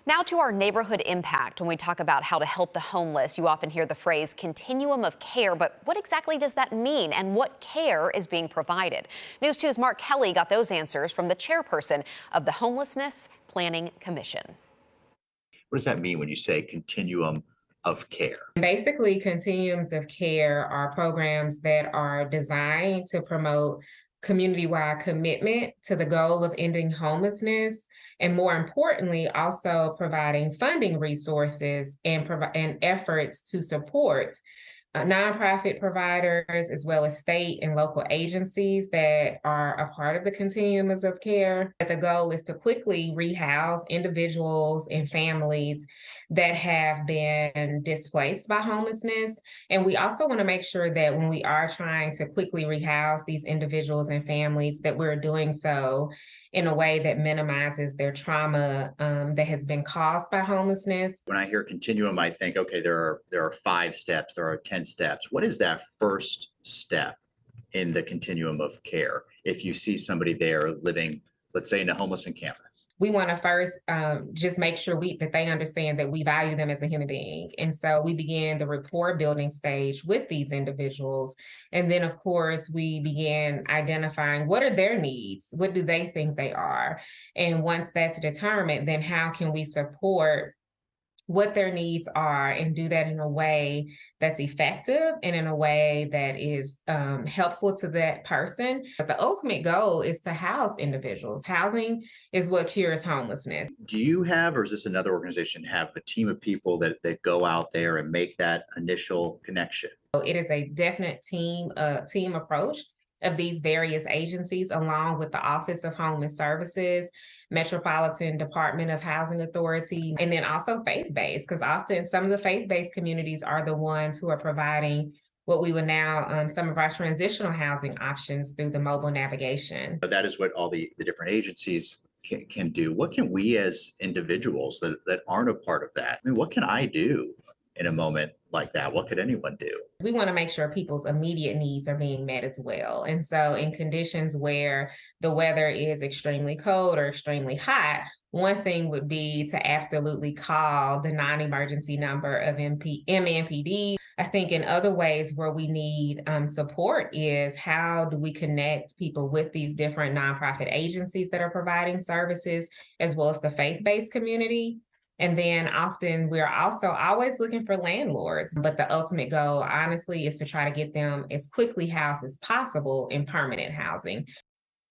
Now to our neighborhood impact. When we talk about how to help the homeless, you often hear the phrase continuum of care, but what exactly does that mean and what care is being provided? News 2's Mark Kelly got those answers from the chairperson of the Homelessness Planning Commission. What does that mean when you say continuum of care? Basically, continuums of care are programs that are designed to promote community-wide commitment to the goal of ending homelessness, and more importantly, also providing funding resources and efforts to support nonprofit providers, as well as state and local agencies that are a part of the continuums of care. The goal is to quickly rehouse individuals and families that have been displaced by homelessness. And we also want to make sure that when we are trying to quickly rehouse these individuals and families, that we're doing so in a way that minimizes their trauma that has been caused by homelessness. When I hear continuum, I think, okay, there are 5 steps, there are 10 steps. What is that first step in the continuum of care? If you see somebody there living, let's say, in a homeless encampment. We want to first just make sure that they understand that we value them as a human being. And so we begin the rapport building stage with these individuals. And then, of course, we begin identifying what are their needs? What do they think they are? And once that's determined, then how can we support what their needs are and do that in a way that's effective and in a way that is helpful to that person. But the ultimate goal is to house individuals. Housing is what cures homelessness. Do you have, or is this another organization, have a team of people that go out there and make that initial connection? So it is a definite team approach of these various agencies, along with the Office of Homeless Services, Metropolitan Department of Housing Authority, and then also faith-based, because often some of the faith-based communities are the ones who are providing what we would now, some of our transitional housing options through the mobile navigation. But that is what all the different agencies can do. What can we as individuals that aren't a part of that? I mean, what can I do in a moment like that? What could anyone do? We want to make sure people's immediate needs are being met as well. And so in conditions where the weather is extremely cold or extremely hot, one thing would be to absolutely call the non-emergency number of MNPD. I think in other ways where we need support is how do we connect people with these different nonprofit agencies that are providing services, as well as the faith-based community. And then often we're also always looking for landlords, but the ultimate goal, honestly, is to try to get them as quickly housed as possible in permanent housing.